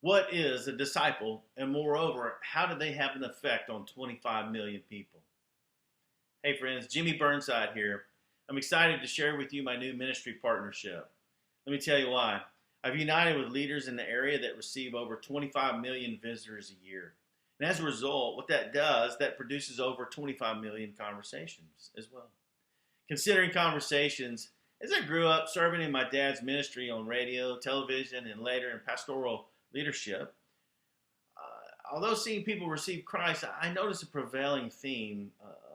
What is a disciple? And moreover, how do they have an effect on 25 million people? Hey friends, Jimmy Burnside here. I'm excited to share with you my new ministry partnership. Let me tell you why. I've united with leaders in the area that receive over 25 million visitors a year. And as a result, what that does, that produces over 25 million conversations as well. Considering conversations, as I grew up serving in my dad's ministry on radio, television, and later in pastoral leadership, although seeing people receive Christ, I noticed a prevailing theme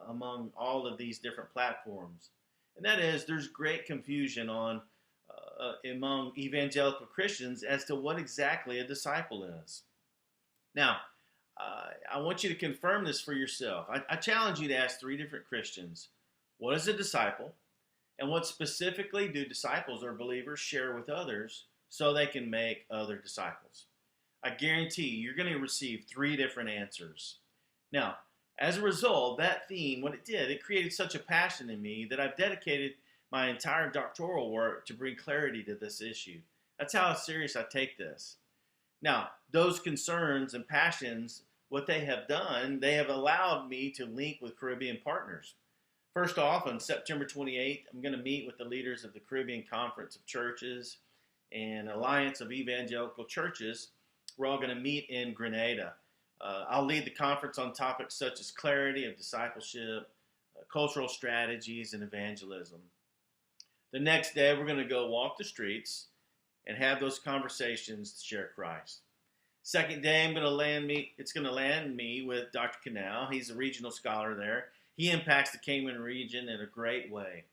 among all of these different platforms. And that is, there's great confusion among evangelical Christians as to what exactly a disciple is. Now, I want you to confirm this for yourself. I challenge you to ask three different Christians, what is a disciple? And what specifically do disciples or believers share with others so they can make other disciples? I guarantee you're going to receive three different answers. Now, as a result, that theme, what it did, it created such a passion in me that I've dedicated my entire doctoral work to bring clarity to this issue. That's how serious I take this. Now, those concerns and passions, what they have done, they have allowed me to link with Caribbean partners. First off, on September 28th, I'm going to meet with the leaders of the Caribbean Conference of Churches and Alliance of Evangelical Churches. We're all going to meet in Grenada. I'll lead the conference on topics such as clarity of discipleship, cultural strategies, and evangelism. The next day, we're going to go walk the streets and have those conversations to share Christ. Second day, it's going to land me with Dr. Canal. He's a regional scholar there. He impacts the Cayman region in a great way.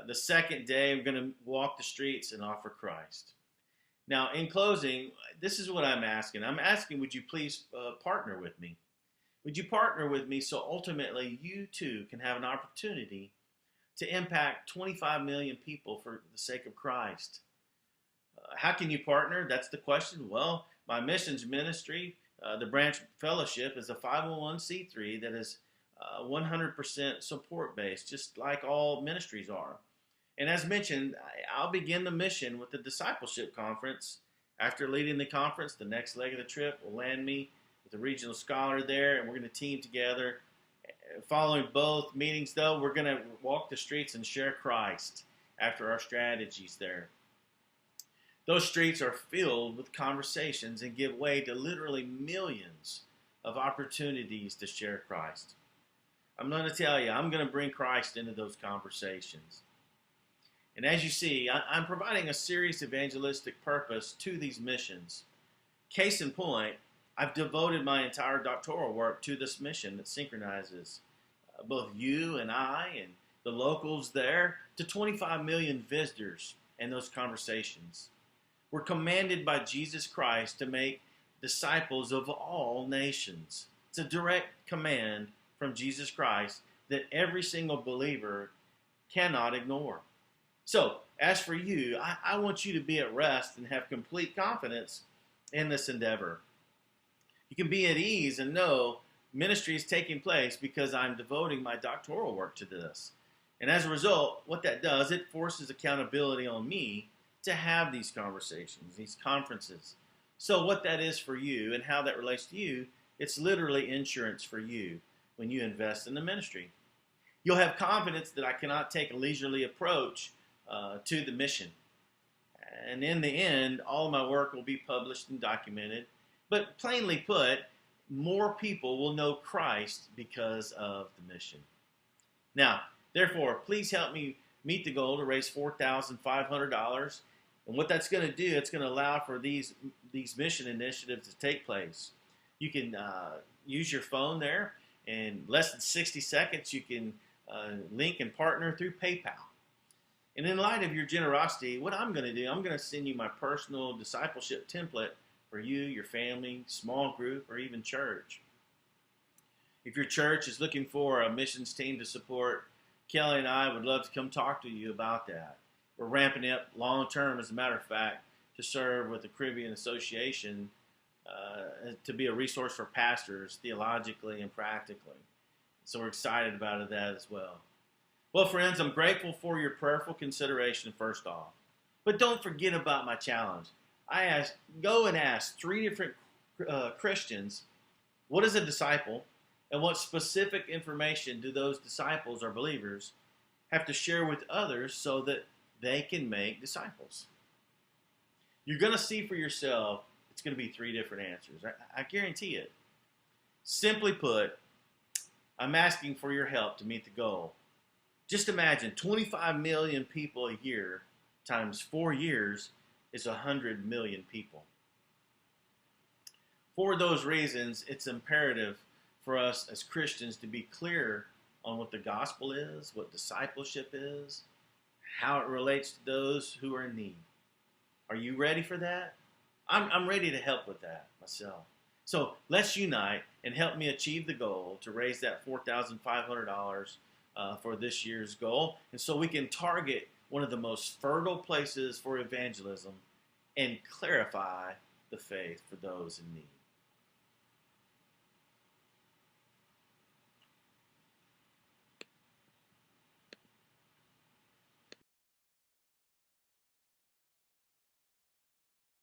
The second day, I'm going to walk the streets and offer Christ. Now, in closing, this is what I'm asking. I'm asking, would you please partner with me? Would you partner with me so ultimately you too can have an opportunity to impact 25 million people for the sake of Christ? How can you partner? That's the question. Well, my missions ministry, the Branch Fellowship, is a 501c3 that is 100% support-based, just like all ministries are. And as mentioned, I'll begin the mission with the discipleship conference. After leading the conference, the next leg of the trip will land me with a regional scholar there, and we're going to team together. Following both meetings, though, we're going to walk the streets and share Christ after our strategies there. Those streets are filled with conversations and give way to literally millions of opportunities to share Christ. I'm going to tell you, I'm going to bring Christ into those conversations. And as you see, I'm providing a serious evangelistic purpose to these missions. Case in point, I've devoted my entire doctoral work to this mission that synchronizes both you and I and the locals there to 25 million visitors and those conversations. We're commanded by Jesus Christ to make disciples of all nations. It's a direct command from Jesus Christ that every single believer cannot ignore. So, as for you, I want you to be at rest and have complete confidence in this endeavor. You can be at ease and know ministry is taking place because I'm devoting my doctoral work to this. And as a result, what that does, it forces accountability on me to have these conversations, these conferences. So what that is for you and how that relates to you, it's literally insurance for you when you invest in the ministry. You'll have confidence that I cannot take a leisurely approach to the mission. And in the end, all of my work will be published and documented. But plainly put, more people will know Christ because of the mission. Now, therefore, please help me meet the goal to raise $4,500. And what that's going to do, it's going to allow for these mission initiatives to take place. You can use your phone there. In less than 60 seconds, you can link and partner through PayPal. And in light of your generosity, what I'm going to do, I'm going to send you my personal discipleship template for you, your family, small group, or even church. If your church is looking for a missions team to support, Kelly and I would love to come talk to you about that. We're ramping up long term, as a matter of fact, to serve with the Caribbean Association to be a resource for pastors theologically and practically. So we're excited about that as well. Well, friends, I'm grateful for your prayerful consideration first off. But don't forget about my challenge. Go and ask 3 different Christians, what is a disciple, and what specific information do those disciples or believers have to share with others so that they can make disciples? You're going to see for yourself, it's going to be 3 different answers. I guarantee it. Simply put, I'm asking for your help to meet the goal. Just imagine 25 million people a year times 4 years is 100 million people. For those reasons, it's imperative for us as Christians to be clear on what the gospel is, what discipleship is, how it relates to those who are in need. Are you ready for that? I'm ready to help with that myself. So let's unite and help me achieve the goal to raise that $4,500 for this year's goal. And so we can target one of the most fertile places for evangelism and clarify the faith for those in need.